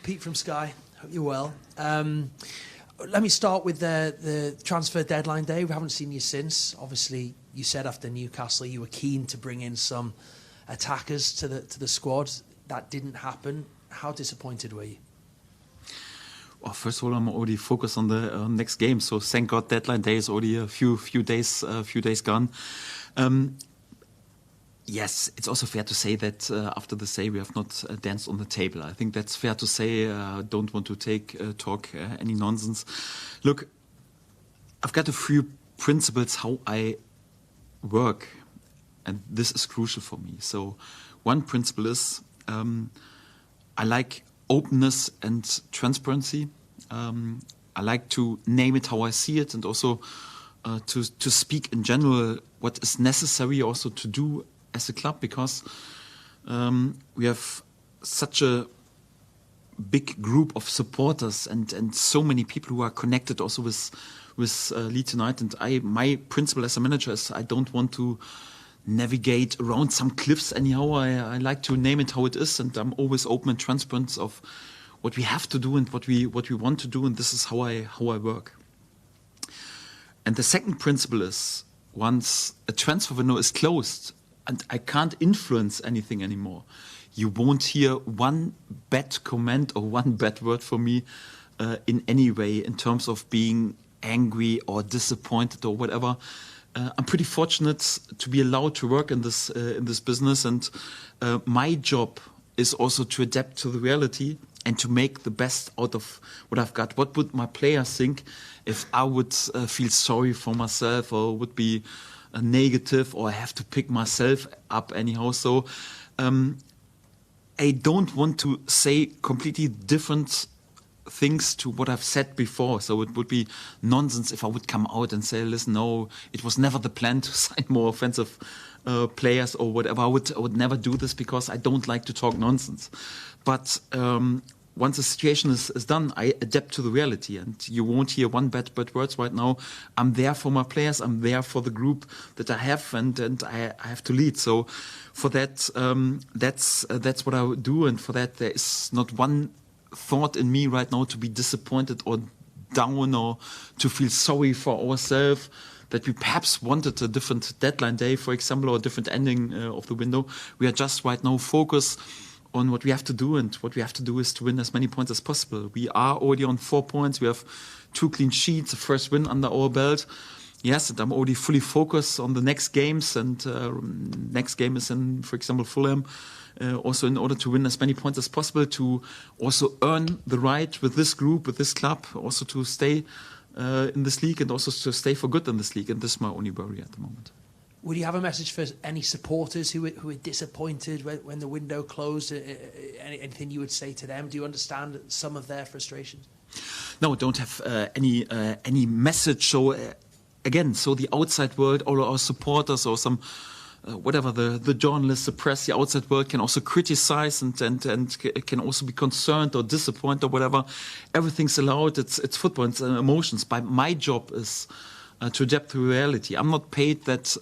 Pete from Sky. Hope you're well. Let me start with the transfer deadline day. We haven't seen you since. Obviously, you said after Newcastle you were keen to bring in some attackers to the squad. That didn't happen. How disappointed were you? Well, first of all, I'm already focused on the next game. So thank God, deadline day is already a few days gone. Yes, it's also fair to say that after the say we have not danced on the table. I think that's fair to say. Don't want to talk any nonsense. Look, I've got a few principles how I work, and this is crucial for me. So one principle is I like openness and transparency. I like to name it how I see it, and also to speak in general what is necessary also to do as a club, because we have such a big group of supporters and so many people who are connected also with Leeds United. And my principle as a manager is I don't want to navigate around some cliffs anyhow. I like to name it how it is, and I'm always open and transparent of what we have to do and what we want to do, and this is how I work. And the second principle is once a transfer window is closed and I can't influence anything anymore, you won't hear one bad comment or one bad word from me in any way in terms of being angry or disappointed or whatever. I'm pretty fortunate to be allowed to work in this business, and my job is also to adapt to the reality and to make the best out of what I've got. What would my players think if I would feel sorry for myself or would be negative, or I have to pick myself up anyhow? So I don't want to say completely different things to what I've said before. So it would be nonsense if I would come out and say, listen, no, it was never the plan to sign more offensive players or whatever. I would never do this because I don't like to talk nonsense. But once the situation is done, I adapt to the reality, and you won't hear one bad words right now. I'm there for my players. I'm there for the group that I have, and I have to lead. So for that, that's what I would do, and for that there is not one thought in me right now to be disappointed or down or to feel sorry for ourselves that we perhaps wanted a different deadline day, for example, or a different ending of the window. We are just right now focused on what we have to do, and what we have to do is to win as many points as possible. We are already on 4 points. We have 2 clean sheets, a first win under our belt. Yes, and I'm already fully focused on the next games, and next game is in, for example, Fulham. Also in order to win as many points as possible, to also earn the right with this group, with this club, also to stay in this league and also to stay for good in this league. And this is my only worry at the moment. Would you have a message for any supporters who were disappointed when the window closed? Anything you would say to them? Do you understand some of their frustrations? No, I don't have any message. So again, so the outside world, all our supporters or some whatever the journalists, the press, the outside world can also criticize and can also be concerned or disappointed or whatever. Everything's allowed. It's football. It's emotions. But my job is to adapt to reality. I'm not paid that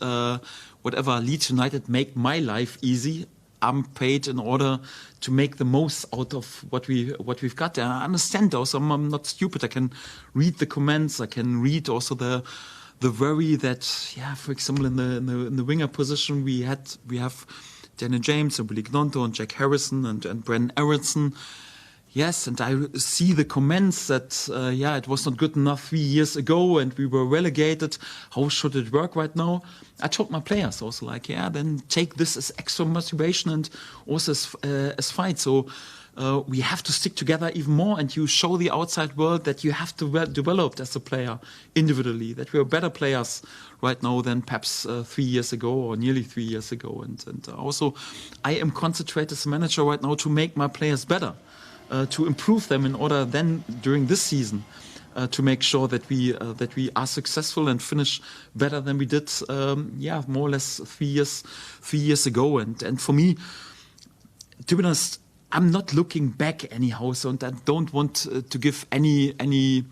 whatever Leeds United make my life easy. I'm paid in order to make the most out of what we've got. And I understand also. I'm not stupid. I can read the comments. I can read also the worry that, yeah, for example, in the winger position we have Daniel James and Willie Gnonto and Jack Harrison and Brendan Aronson. Yes, and I see the comments that, it was not good enough 3 years ago and we were relegated. How should it work right now? I told my players also, like, then take this as extra motivation and also as fight. So we have to stick together even more, and you show the outside world that you have to develop as a player individually, that we are better players right now than perhaps 3 years ago or nearly 3 years ago. And also I am concentrated as a manager right now to make my players better. To improve them in order then during this season to make sure that we are successful and finish better than we did more or less 3 years ago. And for me, to be honest, I'm not looking back anyhow, so I don't want to give any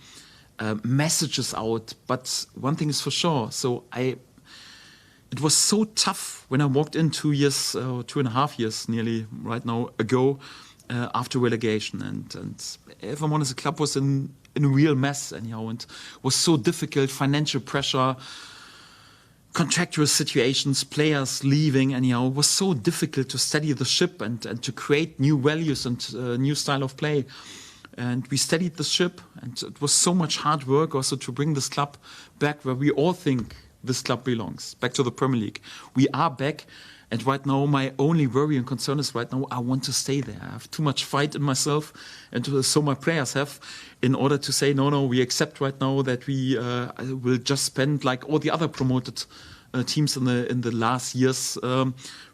messages out. But one thing is for sure. So it was so tough when I walked in 2 years, 2.5 years nearly right now ago. after relegation. And if I'm honest, the club was in a real mess anyhow, and was so difficult, financial pressure, contractual situations, players leaving anyhow. It was so difficult to steady the ship and to create new values and new style of play. And we steadied the ship, and it was so much hard work also to bring this club back where we all think this club belongs, back to the Premier League. We are back, and right now my only worry and concern is right now I want to stay there. I have too much fight in myself, and so my players have, in order to say, no, we accept right now that we will just spend like all the other promoted teams in the last years.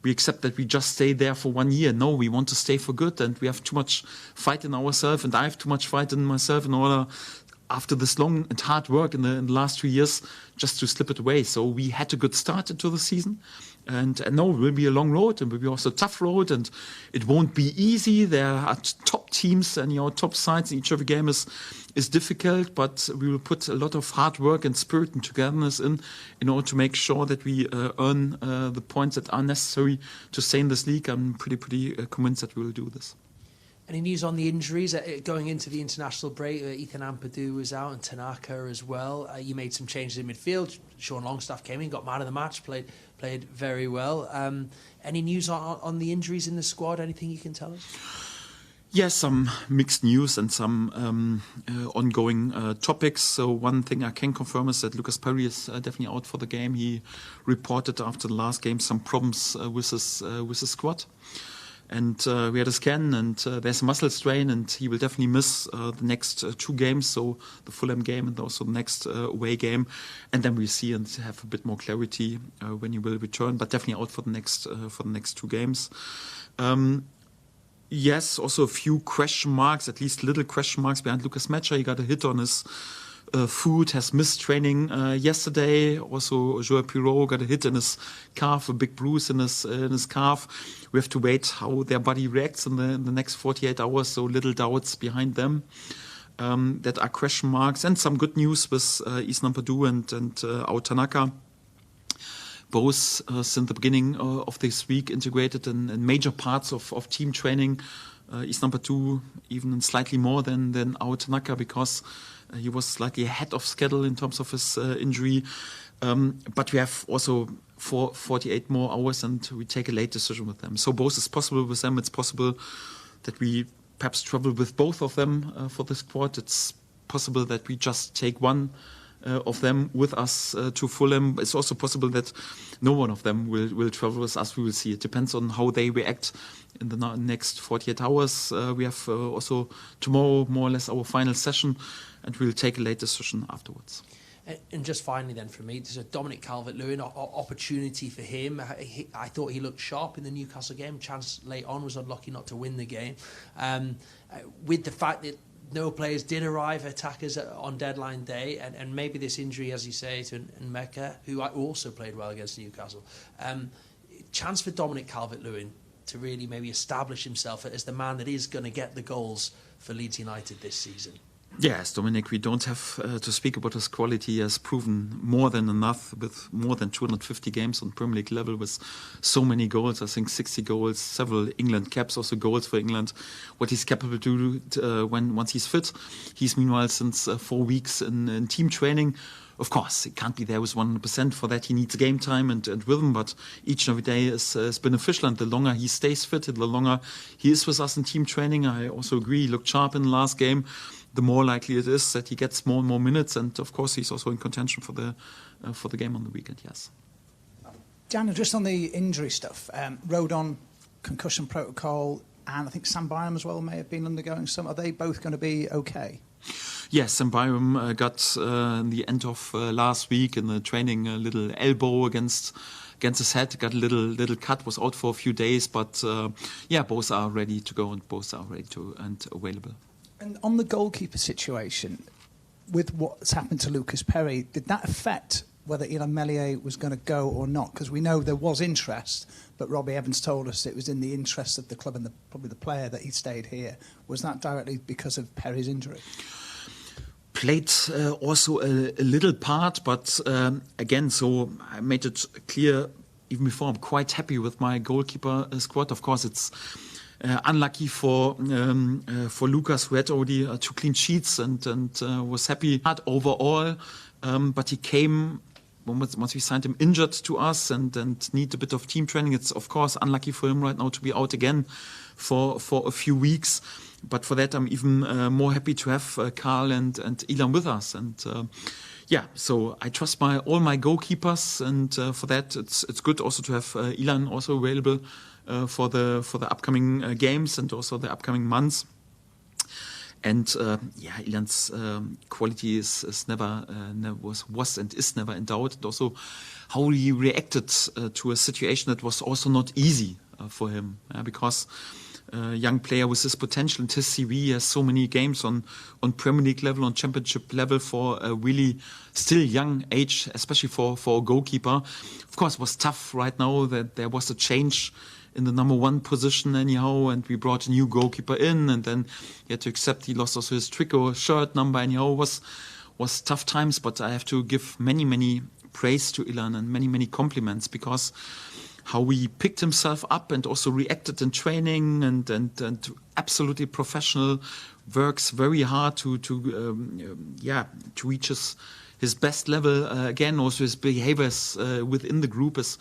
We accept that we just stay there for 1 year. No, we want to stay for good, and we have too much fight in ourselves, and I have too much fight in myself in order, after this long and hard work in the last 2 years, just to slip it away. So we had a good start into the season. And no, it will be a long road, and it will be also a tough road, and it won't be easy. There are top teams and top sides, and each every game is difficult, but we will put a lot of hard work and spirit and togetherness in order to make sure that we earn the points that are necessary to stay in this league. I'm pretty convinced that we will do this. Any news on the injuries going into the international break? Ethan Ampadu was out, and Tanaka as well. You made some changes in midfield. Sean Longstaff came in, got man of the match, played very well. Any news on the injuries in the squad? Anything you can tell us? Yes, some mixed news and some ongoing topics. So one thing I can confirm is that Lucas Perry is definitely out for the game. He reported after the last game some problems with his squad. And we had a scan, and there's a muscle strain, and he will definitely miss the next 2 games, so the Fulham game and also the next away game. And then we'll see and have a bit more clarity when he will return, but definitely out for the next 2 games. Yes, also a few question marks, at least little question marks behind Lucas Metzger. He got a hit on his foot, has missed training yesterday. Also, Joao Pirou got a hit in his calf, a big bruise in his calf. We have to wait how their body reacts in the next 48 hours, so little doubts behind them. That are question marks. And some good news with Ilan Ampadu and Ao Tanaka. Both since the beginning of this week integrated in major parts of team training. Ilan Ampadu even slightly more than Ao Tanaka, because he was slightly ahead of schedule in terms of his injury. But we have also 48 more hours, and we take a late decision with them. So both is possible with them. It's possible that we perhaps travel with both of them for the squad. It's possible that we just take one of them with us to Fulham. It's also possible that no one of them will travel with us. We will see. It depends on how they react in the next 48 hours. We have also tomorrow more or less our final session, and we'll take a late decision afterwards. And just finally then for me, there's a Dominic Calvert-Lewin opportunity for him. I thought he looked sharp in the Newcastle game. Chance late on, was unlucky not to win the game. With the fact that no players did arrive, attackers on deadline day, and maybe this injury, as you say, to Mecca, who also played well against Newcastle. Chance for Dominic Calvert-Lewin to really maybe establish himself as the man that is going to get the goals for Leeds United this season. Yes, Dominic, we don't have to speak about his quality. He has proven more than enough with more than 250 games on Premier League level with so many goals. I think 60 goals, several England caps, also goals for England. What he's capable to do once he's fit. He's meanwhile since 4 weeks in team training. Of course, he can't be there with 100%. For that, he needs game time and rhythm, but each and every day is beneficial. And the longer he stays fit, the longer he is with us in team training. I also agree, he looked sharp in the last game. The more likely it is that he gets more and more minutes. And of course, he's also in contention for the game on the weekend, yes. Daniel, just on the injury stuff, Rodon, concussion protocol, and I think Sam Byram as well may have been undergoing some. Are they both going to be okay? Yes, Sam Byram got in the end of last week in the training a little elbow against his head, got a little cut, was out for a few days, but both are ready to go and both are ready and available. And on the goalkeeper situation, with what's happened to Lucas Perry, did that affect whether Ilan Meslier was going to go or not? Because we know there was interest, but Robbie Evans told us it was in the interest of the club and probably the player that he stayed here. Was that directly because of Perry's injury? Played also a little part, but again, so I made it clear even before, I'm quite happy with my goalkeeper squad. Of course, it's unlucky for Lucas, who had already 2 clean sheets and was happy overall. But he came once we signed him injured to us and need a bit of team training. It's of course unlucky for him right now to be out again for a few weeks. But for that, I'm even more happy to have Carl and Ilan with us. And so I trust all my goalkeepers, and for that it's good also to have Ilan also available for the upcoming games and also the upcoming months. And Ilan's quality is never was and is never in doubt. And also how he reacted to a situation that was also not easy for him, because a young player with his potential and his CV has so many games on Premier League level, on Championship level for a really still young age, especially for a goalkeeper. Of course, it was tough right now that there was a change in the number 1 position anyhow, and we brought a new goalkeeper in, and then he had to accept he lost also his tricot shirt number anyhow. Was tough times, but I have to give many praise to Ilan and many compliments, because how he picked himself up and also reacted in training and absolutely professional, works very hard to reach his best level again. Also his behaviors within the group is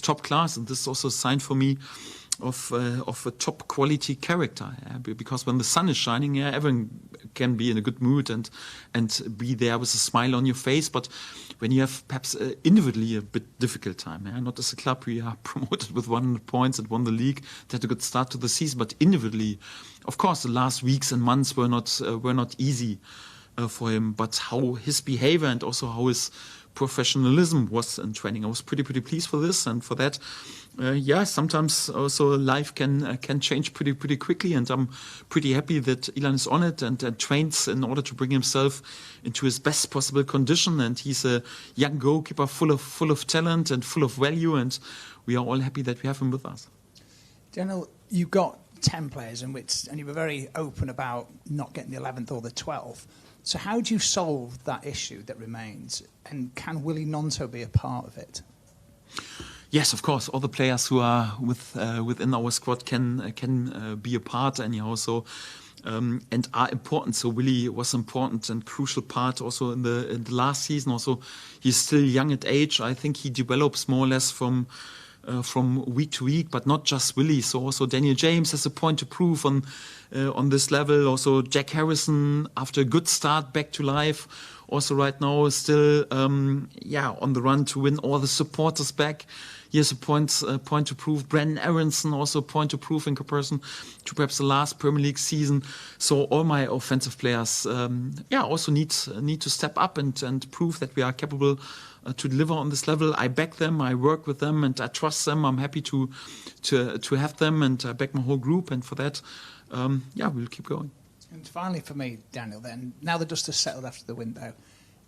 top class, and this is also a sign for me of a top quality character. Because when the sun is shining, everyone can be in a good mood and be there with a smile on your face. But when you have perhaps individually a bit difficult time, not as a club, we are promoted with 100 points and won the league, had a good start to the season. But individually, of course, the last weeks and months were not easy for him. But how his behavior and also how his professionalism was in training, I was pretty pleased for this, and for that. Sometimes also life can change pretty quickly, and I'm pretty happy that Ilan is on it and trains in order to bring himself into his best possible condition. And he's a young goalkeeper full of talent and full of value, and we are all happy that we have him with us. Daniel, you got 10 players and you were very open about not getting the 11th or the 12th. So how do you solve that issue that remains, and can Willy Gnonto be a part of it? Yes, of course. All the players who are within our squad can be a part anyhow. So and are important. So Willy was important and crucial part also in the last season. Also, he's still young at age. I think he develops more or less from week to week, but not just Willy. So also Daniel James has a point to prove on this level. Also Jack Harrison, after a good start back to life, also right now is still on the run to win all the supporters back. He has a point to prove. Brandon Aronson also a point to prove in comparison to perhaps the last Premier League season. So all my offensive players also need to step up and prove that we are capable to deliver on this level. I back them, I work with them, and I trust them. I'm happy to have them, and I back my whole group. And for that, we'll keep going. And finally for me, Daniel, then, now the dust has settled after the window,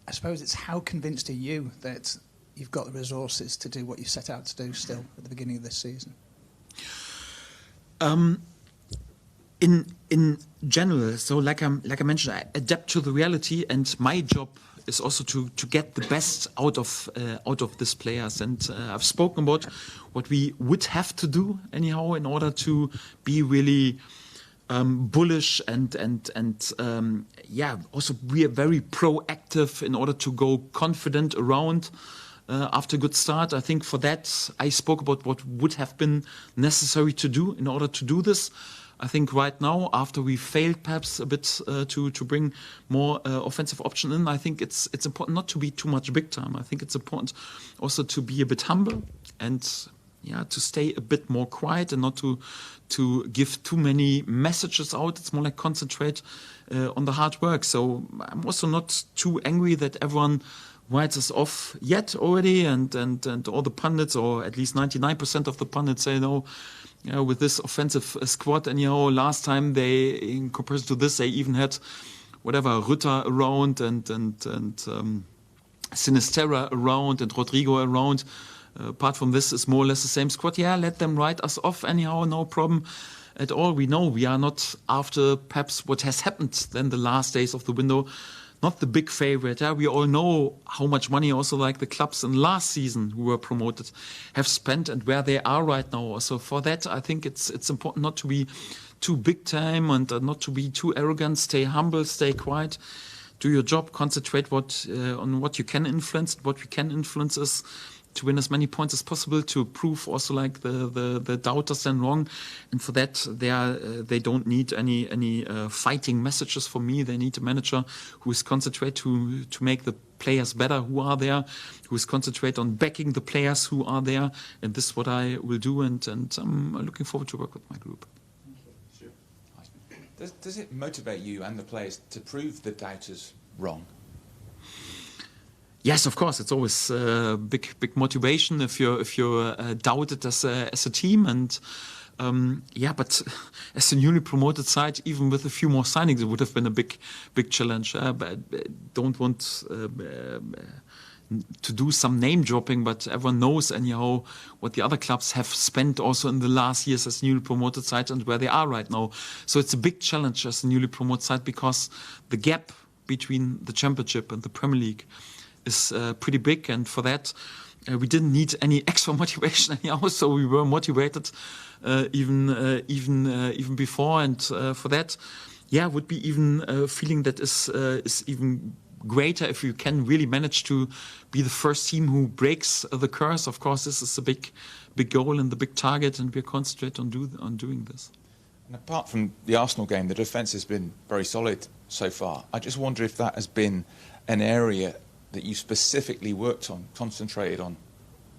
I suppose it's how convinced are you that you've got the resources to do what you set out to do still at the beginning of this season? In general, so like I mentioned, I adapt to the reality, and my job is also to get the best out of these players. And I've spoken about what we would have to do anyhow in order to be really bullish and also we are very proactive in order to go confident around after a good start. I think for that I spoke about what would have been necessary to do in order to do this. I think right now, after we failed perhaps a bit to bring more offensive option in, I think it's important not to be too much big time. I think it's important also to be a bit humble and to stay a bit more quiet and not to give too many messages out. It's more like concentrate on the hard work. So I'm also not too angry that everyone writes us off yet already, and all the pundits, or at least 99% of the pundits, say no. With this offensive squad, and last time they, in comparison to this, they even had Rutter around and Sinisterra around and Rodrigo around. Apart from this, it's more or less the same squad. Let them write us off anyhow, no problem at all. We know we are not after perhaps what has happened then the last days of the window, not the big favorite. We all know how much money also like the clubs in last season who were promoted have spent and where they are right now. So for that, I think it's important not to be too big time and not to be too arrogant. Stay humble, stay quiet, do your job, concentrate on what you can influence. What we can influence is to win as many points as possible, to prove also like the doubters then wrong. And for that, they don't need any fighting messages from me. They need a manager who is concentrate to make the players better who are there, who is concentrate on backing the players who are there. And this is what I will do. And I'm looking forward to work with my group. Does it motivate you and the players to prove the doubters wrong? Yes, of course. It's always big motivation if you're doubted as a team, and but as a newly promoted side, even with a few more signings, it would have been a big challenge. But don't want to do some name dropping, but everyone knows anyhow what the other clubs have spent also in the last years as newly promoted side and where they are right now. So it's a big challenge as a newly promoted side because the gap between the Championship and the Premier League is pretty big, and for that we didn't need any extra motivation anyhow. So we were motivated even before, and for that, would be even feeling that is even greater if you can really manage to be the first team who breaks the curse. Of course, this is a big goal and the big target, and we're concentrated on doing this. And apart from the Arsenal game, the defence has been very solid so far. I just wonder if that has been an area that you specifically worked on, concentrated on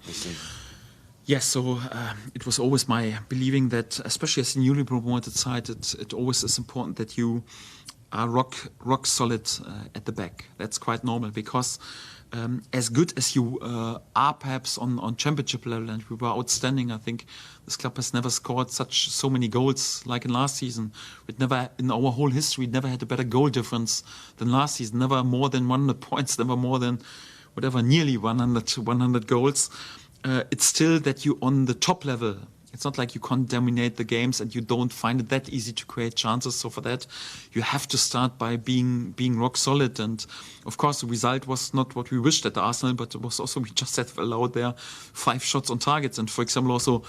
this season. Yes, so it was always my believing that, especially as a newly promoted side, it always is important that you are rock solid at the back. That's quite normal because as good as you are perhaps on Championship level, and we were outstanding, I think this club has never scored so many goals like in last season. We'd never, in our whole history, never had a better goal difference than last season. Never more than 100 points, never more than nearly 100 goals. It's still that you on the top level. It's not like you can't dominate the games and you don't find it that easy to create chances. So for that, you have to start by being rock solid. And of course, the result was not what we wished at Arsenal, but it was also, we just had allowed there 5 shots on targets. And for example, also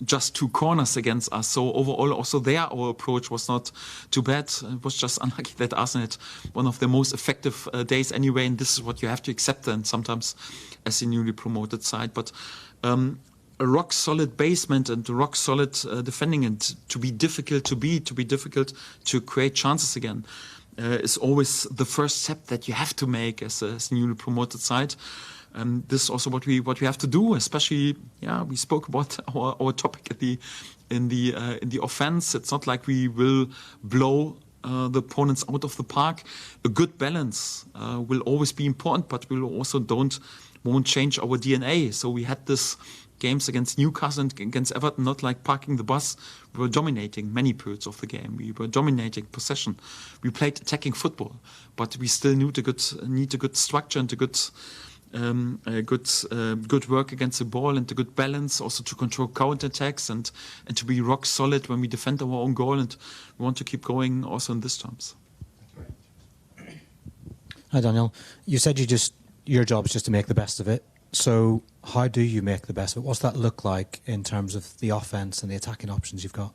just 2 corners against us. So overall, also there, our approach was not too bad. It was just unlucky that Arsenal had one of the most effective days anyway. And this is what you have to accept then sometimes as a newly promoted side. But a rock solid basement and a rock solid defending, and to be difficult to create chances again is always the first step that you have to make as a newly promoted side. This is also what we have to do. Especially, we spoke about our topic in the offense. It's not like we will blow the opponents out of the park. A good balance will always be important, but we also won't change our DNA. So we had this games against Newcastle and against Everton, not like parking the bus. We were dominating many periods of the game. We were dominating possession. We played attacking football, but we still need a good structure and a good work against the ball and a good balance, also to control counter-attacks and to be rock solid when we defend our own goal. And we want to keep going also in these terms. Hi, Daniel. You said your job is just to make the best of it. So how do you make the best of it? What's that look like in terms of the offence and the attacking options you've got?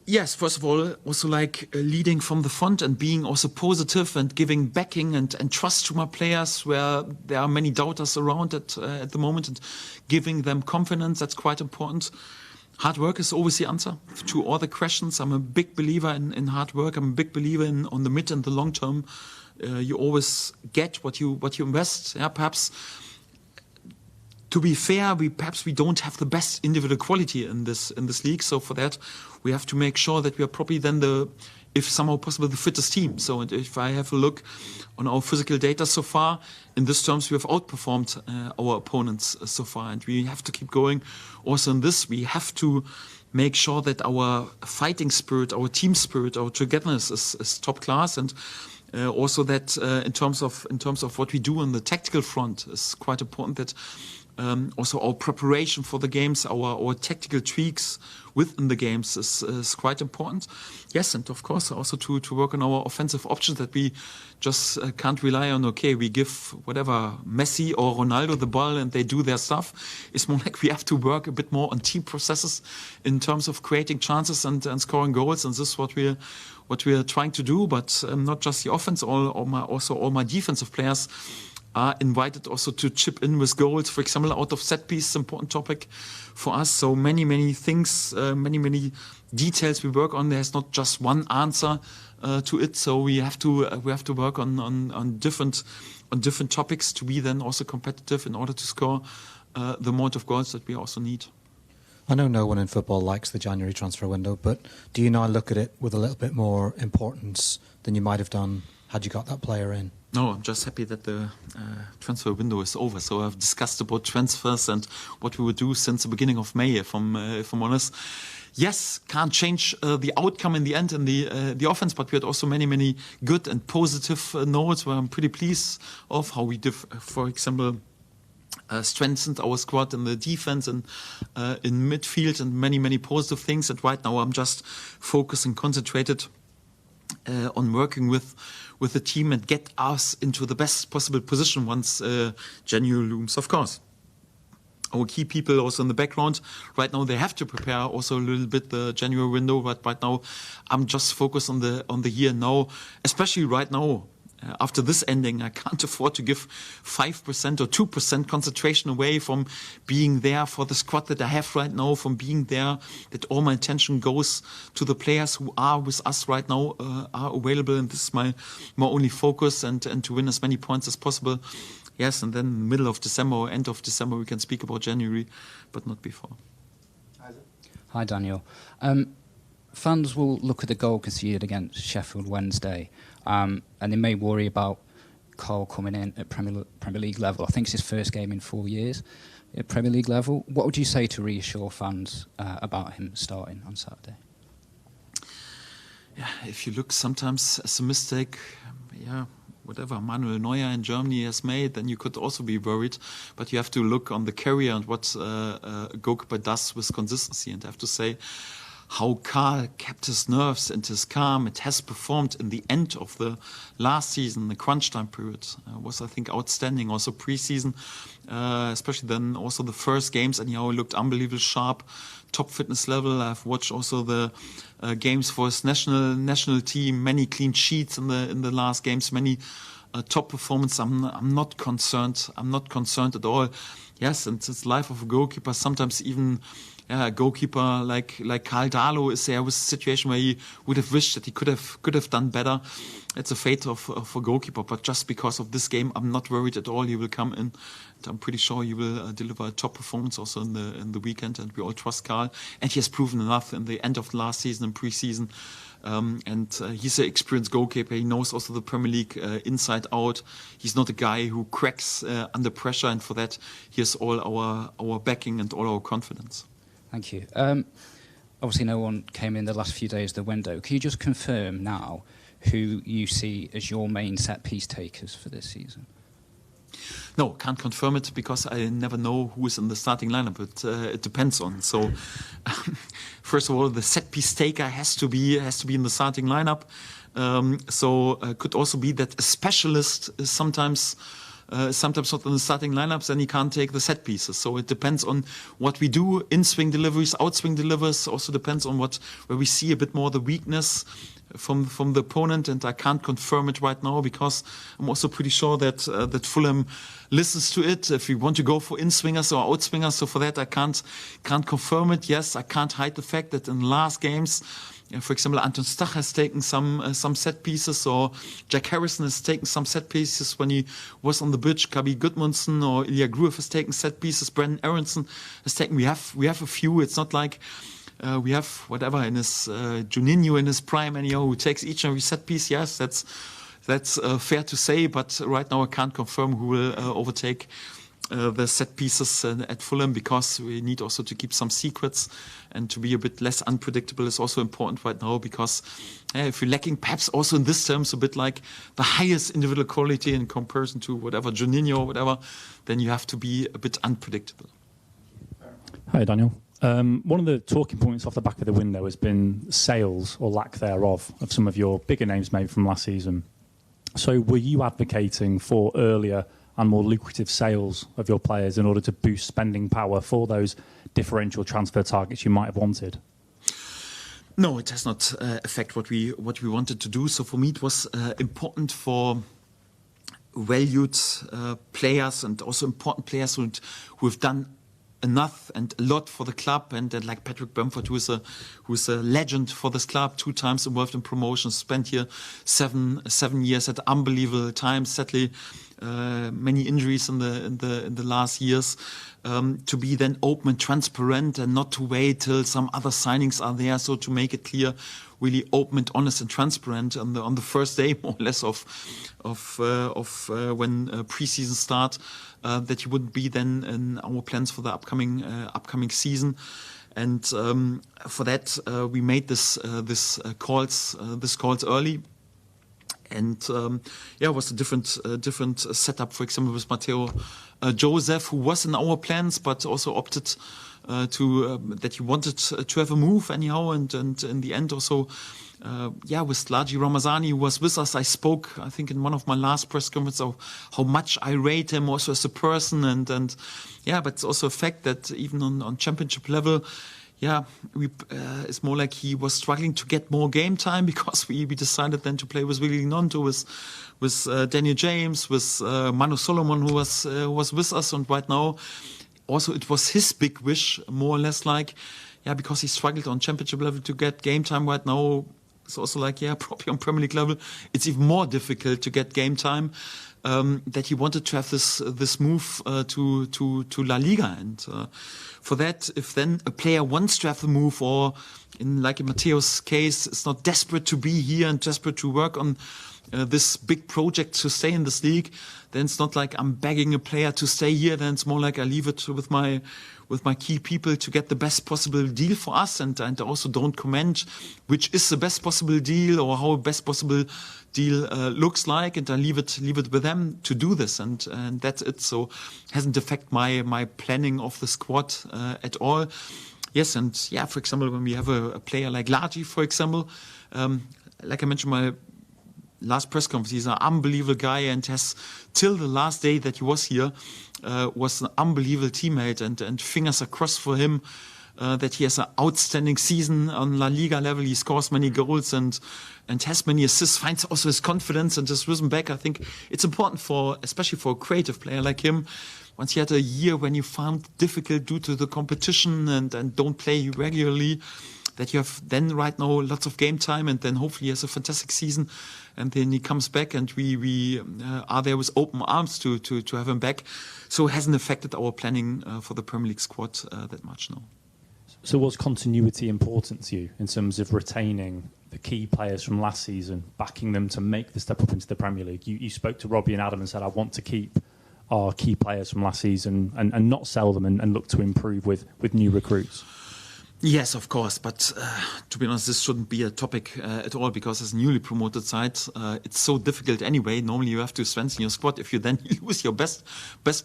Yes, first of all, also like leading from the front and being also positive and giving backing and trust to my players where there are many doubters around at the moment, and giving them confidence. That's quite important. Hard work is always the answer to all the questions. I'm a big believer in hard work. I'm a big believer on the mid and the long term. You always get what you invest. Perhaps, to be fair, we don't have the best individual quality in this league. So for that, we have to make sure that we are probably then if somehow possible, the fittest team. So if I have a look on our physical data so far, in this terms, we have outperformed our opponents so far, and we have to keep going. Also in this, we have to make sure that our fighting spirit, our team spirit, our togetherness is top class, and also that in terms of what we do on the tactical front is quite important, that Also, our preparation for the games, our tactical tweaks within the games is quite important. Yes, and of course also to work on our offensive options, that we just can't rely on, okay, we give whatever Messi or Ronaldo the ball and they do their stuff. It's more like we have to work a bit more on team processes in terms of creating chances and scoring goals, and this is what we are trying to do. But not just the offense, also all my defensive players are invited also to chip in with goals, for example, out of set piece, important topic for us. So many things, many details we work on. There's not just one answer to it. So we have to work on different topics to be then also competitive in order to score the amount of goals that we also need. I know no one in football likes the January transfer window, but do you now look at it with a little bit more importance than you might have done had you got that player in? No, I'm just happy that the transfer window is over. So I've discussed about transfers and what we would do since the beginning of May, if I'm honest. Yes, can't change the outcome in the end in the offense, but we had also many good and positive notes where I'm pretty pleased of how we, for example, strengthened our squad in the defense and in midfield, and many positive things. And right now I'm just focusing, concentrated on working with the team and get us into the best possible position once January looms, of course. Our key people also in the background, right now they have to prepare also a little bit the January window, but right now I'm just focused on the here and now, especially right now. After this ending, I can't afford to give 5% or 2% concentration away from being there for the squad that I have right now, from being there, that all my attention goes to the players who are with us right now, are available, and this is my only focus, and to win as many points as possible. Yes, and then middle of December or end of December we can speak about January, but not before. Hi, Daniel. Fans will look at the goal conceded against Sheffield Wednesday, and they may worry about Carl coming in at Premier League level. I think it's his first game in 4 years at Premier League level. What would you say to reassure fans about him starting on Saturday? Yeah, if you look sometimes as a mistake, whatever Manuel Neuer in Germany has made, then you could also be worried. But you have to look on the career and what a goalkeeper does with consistency. And I have to say, how Karl kept his nerves and his calm, it has performed in the end of the last season, the crunch time period, was, I think, outstanding. Also pre-season, especially then also the first games, and he looked unbelievably sharp, top fitness level. I've watched also the games for his national team, many clean sheets in the last games, many top performance. I'm not concerned. I'm not concerned at all. Yes, and it's the life of a goalkeeper. Sometimes even a goalkeeper like Karl Darlow is there with a situation where he would have wished that he could have done better. It's a fate of a goalkeeper. But just because of this game, I'm not worried at all. He will come in, and I'm pretty sure he will deliver a top performance also in the weekend. And we all trust Karl, and he has proven enough in the end of the last season and pre-season. And he's an experienced goalkeeper. He knows also the Premier League inside out. He's not a guy who cracks under pressure, and for that he has all our backing and all our confidence. Thank you. Obviously no one came in the last few days of the window. Can you just confirm now who you see as your main set-piece takers for this season? No, can't confirm it because I never know who is in the starting lineup. But it depends on. So, first of all, the set-piece taker has to be in the starting lineup. Could also be that a specialist is sometimes not in the starting lineups, and he can't take the set pieces. So it depends on what we do, in-swing deliveries, out-swing deliveries. Also depends on where we see a bit more the weakness from the opponent, and I can't confirm it right now because I'm also pretty sure that Fulham listens to it. If we want to go for in-swingers or out-swingers, so for that I can't confirm it. Yes, I can't hide the fact that in the last games, for example, Anton Stach has taken some set pieces, or Jack Harrison has taken some set pieces when he was on the pitch. Kabi Gudmundsson or Ilya Gruev has taken set pieces. Brendan Aronson has taken. We have a few. It's not like we have whatever in his Juninho in his prime, anyhow, who takes each and every set piece. Yes, that's fair to say. But right now I can't confirm who will overtake the set pieces at Fulham, because we need also to keep some secrets and to be a bit less unpredictable is also important right now, because if you're lacking perhaps also in this terms a bit like the highest individual quality in comparison to whatever Juninho or whatever, then you have to be a bit unpredictable. Hi, Daniel. One of the talking points off the back of the window has been sales, or lack thereof, of some of your bigger names maybe from last season. So were you advocating for earlier and more lucrative sales of your players in order to boost spending power for those differential transfer targets you might have wanted? No, it does not affect what we wanted to do. So for me, it was important for valued players, and also important players who have done enough and a lot for the club, and like Patrick Bamford, who is a legend for this club, 2 times involved in promotions, spent here seven years at unbelievable times. Sadly, many injuries in the last years. To be then open and transparent, and not to wait till some other signings are there. So to make it clear, really open and honest and transparent on the first day, more or less, of when preseason start, that you wouldn't be then in our plans for the upcoming season. And for that, we made this calls early. And it was a different setup. For example, with Matteo Joseph, who was in our plans, but also opted that he wanted to have a move anyhow. And in the end, also, with Laji Ramazani, who was with us, I spoke, I think, in one of my last press conferences, of how much I rate him also as a person. But it's also a fact that even on championship level, it's more like he was struggling to get more game time, because we decided then to play with Willy Gnonto, with Daniel James, with Manu Solomon, who was with us. And right now, also it was his big wish, more or less, because he struggled on championship level to get game time. Right now, it's also probably on Premier League level, it's even more difficult to get game time. That he wanted to have this move to La Liga, and for that, if then a player wants to have the move, or in Matteo's case, it's not desperate to be here and desperate to work on this big project to stay in this league, then it's not like I'm begging a player to stay here. Then it's more like I leave it with my key people to get the best possible deal for us, and also don't comment which is the best possible deal or how best possible deal looks like, and I leave it with them to do this, and that's it. So hasn't affected my planning of the squad at all. Yes, and for example, when we have a player like Laji, for example, like I mentioned, my last press conference, he's an unbelievable guy, and has, till the last day that he was here, was an unbelievable teammate, and fingers are crossed for him that he has an outstanding season on La Liga level. He scores many goals and has many assists, finds also his confidence and has risen back. I think it's important especially for a creative player like him, once he had a year when you found difficult due to the competition and don't play regularly, that you have then right now lots of game time, and then hopefully he has a fantastic season, and then he comes back, and we are there with open arms to have him back. So it hasn't affected our planning for the Premier League squad that much, no. So was continuity important to you in terms of retaining the key players from last season, backing them to make the step up into the Premier League? You spoke to Robbie and Adam and said, I want to keep our key players from last season and not sell them and look to improve with new recruits. Yes, of course, but to be honest, this shouldn't be a topic at all, because as a newly promoted side, it's so difficult anyway. Normally you have to strengthen your squad. If you then lose your best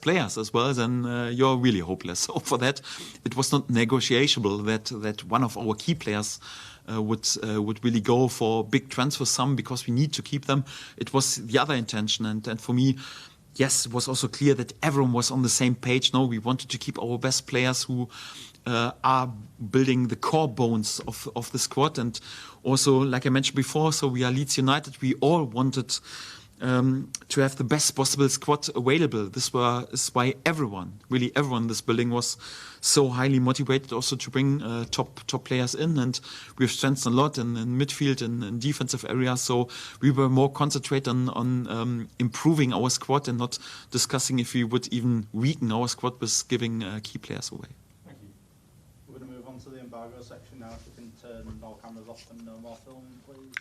players as well, then you're really hopeless. So for that, it was not negotiable that one of our key players would really go for big transfer sum, because we need to keep them. It was the other intention, and for me, yes, it was also clear that everyone was on the same page. No, we wanted to keep our best players who are building the core bones of the squad. And also, like I mentioned before, so we are Leeds United. We all wanted to have the best possible squad available. This is why everyone in this building was so highly motivated also to bring top players in. And we've strengthened a lot in midfield and in defensive areas. So we were more concentrated on improving our squad and not discussing if we would even weaken our squad with giving key players away. Thank you. We're going to move on to the embargo section now. If we can turn all cameras off and no more filming, please.